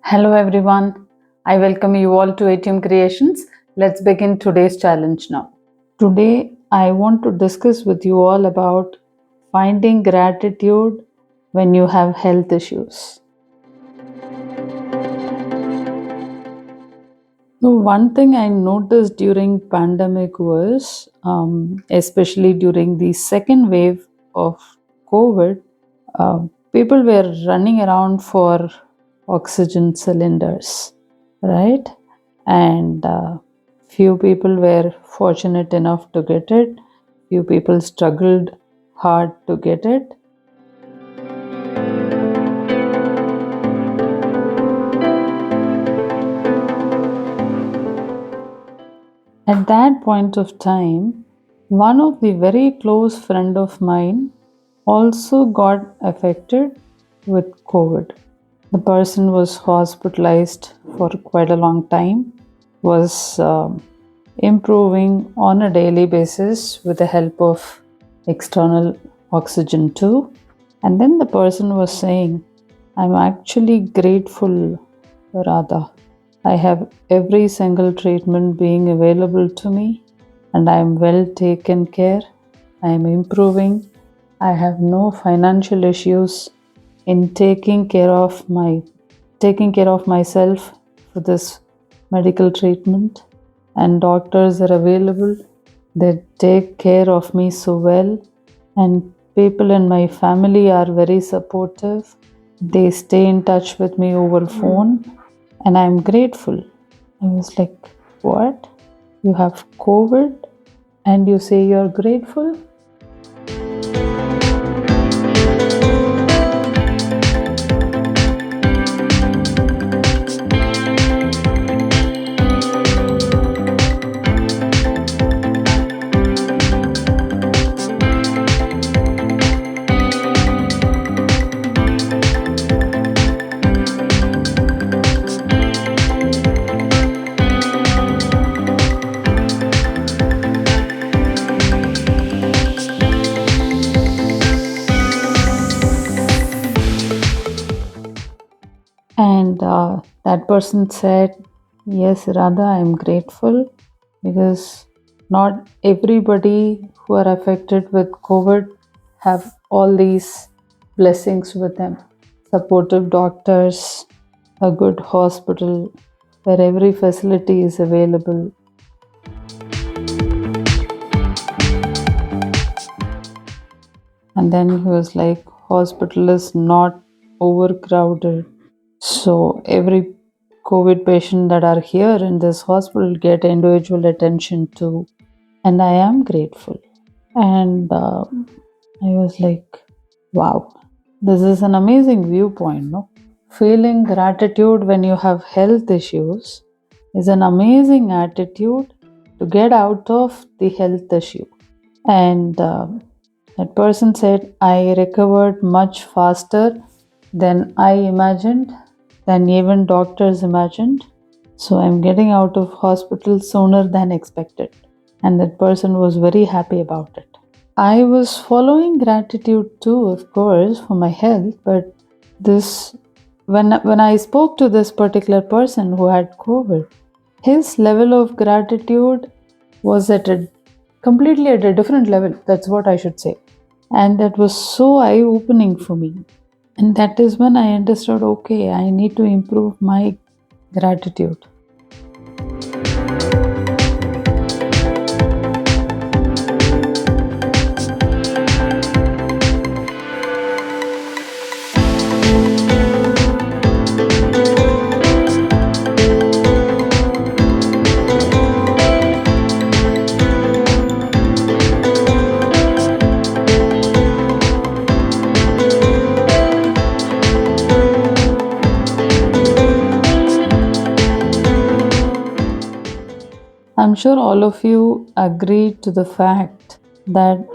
Hello everyone. I welcome you all to ATM Creations. Let's begin today's challenge now. Today I want to discuss with you all about finding gratitude when you have health issues. So one thing I noticed during pandemic was, especially during the second wave of COVID, people were running around for oxygen cylinders, right? And few people were fortunate enough to get it. Few people struggled hard to get it. At that point of time, one of the very close friend of mine also got affected with COVID. The person was hospitalized for quite a long time, was improving on a daily basis with the help of external oxygen too. And then the person was saying, I'm actually grateful, Radha. I have every single treatment being available to me, and I am well taken care. I am improving. I have no financial issues in taking care of myself for this medical treatment, and doctors are available. They take care of me so well, and people in my family are very supportive. They stay in touch with me over phone, and I'm grateful. I was like, what? You have COVID and you say you're grateful? And that person said, yes, Radha, I'm grateful because not everybody who are affected with COVID have all these blessings with them. Supportive doctors, a good hospital where every facility is available. And then he was like, hospital is not overcrowded. So every COVID patient that are here in this hospital get individual attention too. And I am grateful. And I was like, wow, this is an amazing viewpoint, no? Feeling gratitude when you have health issues is an amazing attitude to get out of the health issue. And that person said, I recovered much faster than I imagined, than even doctors imagined. So I'm getting out of hospital sooner than expected. And that person was very happy about it. I was following gratitude too, of course, for my health, but this when I spoke to this particular person who had COVID, his level of gratitude was completely at a different level. That's what I should say. And that was so eye opening for me. And that is when I understood, okay, I need to improve my gratitude. I'm sure all of you agree to the fact that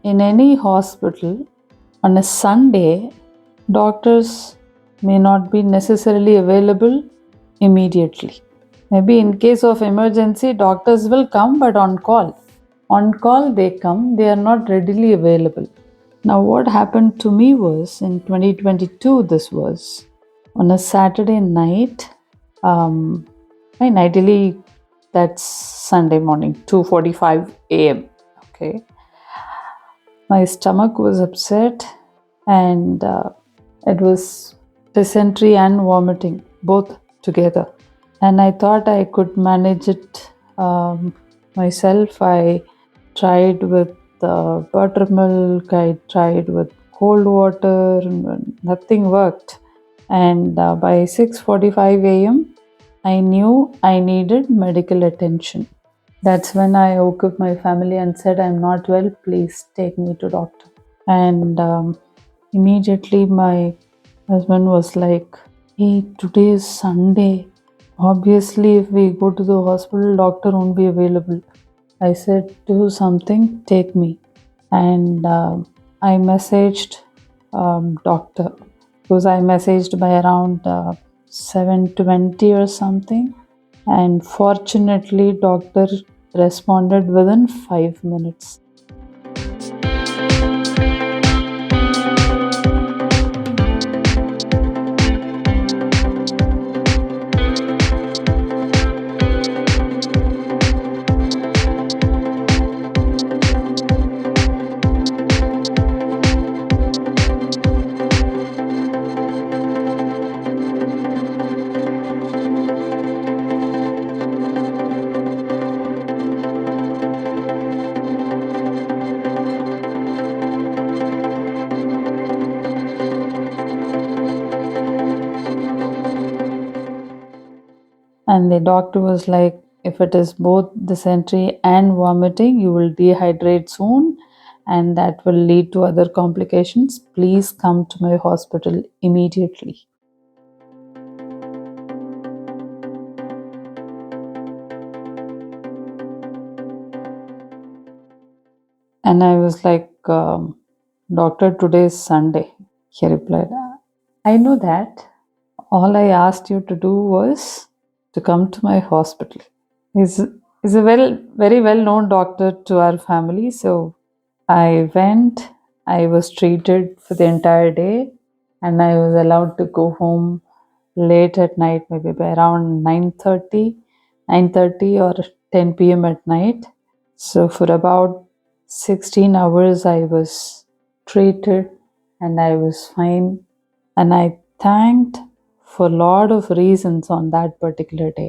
in any hospital on a Sunday, doctors may not be necessarily available immediately. Maybe in case of emergency, doctors will come, but on call. On call they come, they are not readily available. Now, what happened to me was in 2022, this was On a Saturday night, fine, ideally that's Sunday morning, 2:45 a.m. Okay, my stomach was upset, and it was dysentery and vomiting both together. And I thought I could manage it myself. I tried with buttermilk, I tried with cold water, and nothing worked. And by 6:45 a.m., I knew I needed medical attention. That's when I woke up my family and said, "I'm not well, please take me to doctor." And immediately my husband was like, "Hey, today is Sunday. Obviously, if we go to the hospital, doctor won't be available." I said, "Do something, take me." And I messaged doctor, because I messaged by around 7:20 or something. And fortunately, doctor responded within 5 minutes. And the doctor was like, "If it is both dysentery and vomiting, you will dehydrate soon, and that will lead to other complications. Please come to my hospital immediately." And I was like, "Doctor, today is Sunday." He replied, "I know that. All I asked you to do was to come to my hospital." He's, he's a very well known doctor to our family. So I went, I was treated for the entire day, and I was allowed to go home late at night, maybe by around 9:30 or 10 p.m. at night. So for about 16 hours, I was treated and I was fine. And I thanked for a lot of reasons on that particular day.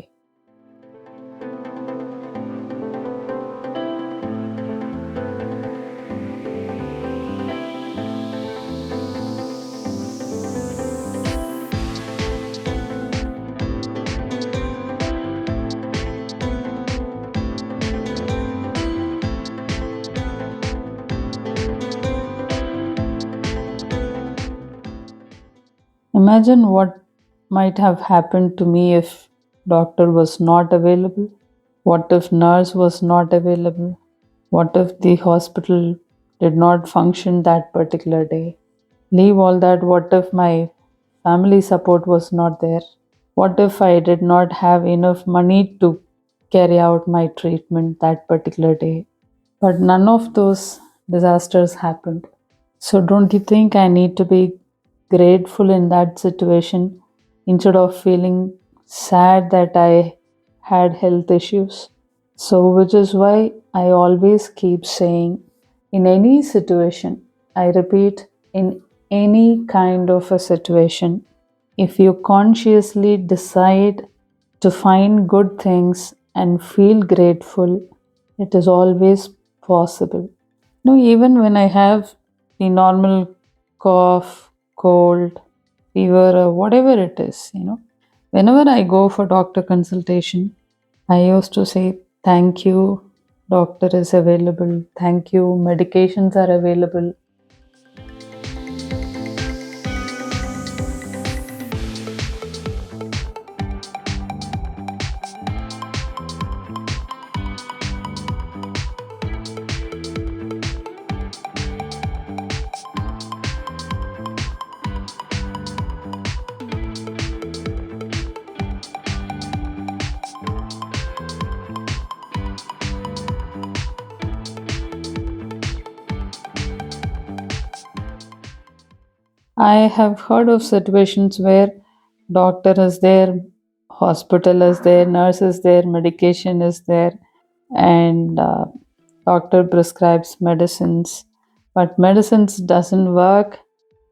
Imagine what might have happened to me if doctor was not available. What if nurse was not available? What if the hospital did not function that particular day? Leave all that. What if my family support was not there? What if I did not have enough money to carry out my treatment that particular day? But none of those disasters happened. So, don't you think I need to be grateful in that situation instead of feeling sad that I had health issues? So, which is why I always keep saying, in any situation, I repeat, in any kind of a situation, if you consciously decide to find good things and feel grateful, it is always possible. No, even when I have the normal cough, cold, fever, or whatever it is, whenever I go for doctor consultation, I used to say, "Thank you, doctor is available. Thank you, medications are available." I have heard of situations where Doctor is there, hospital is there, nurse is there, medication is there, and doctor prescribes medicines. But medicines doesn't work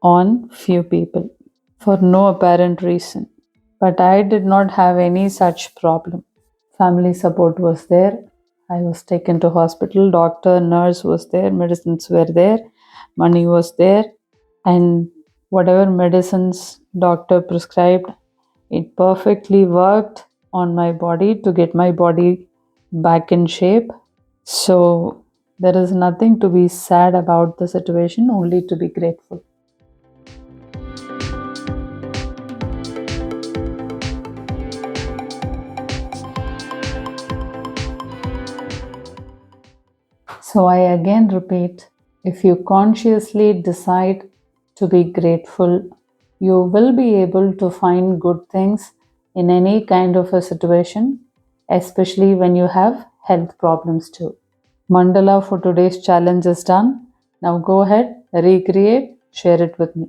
on few people for no apparent reason. But I did not have any such problem. Family support was there. I was taken to hospital. Doctor, nurse was there. Medicines were there. Money was there. And whatever medicines doctor prescribed, it perfectly worked on my body to get my body back in shape. So there is nothing to be sad about the situation, only to be grateful. So I again repeat, if you consciously decide to be grateful, you will be able to find good things in any kind of a situation, especially when you have health problems too. Mandala for today's challenge is done. Now go ahead, recreate, share it with me.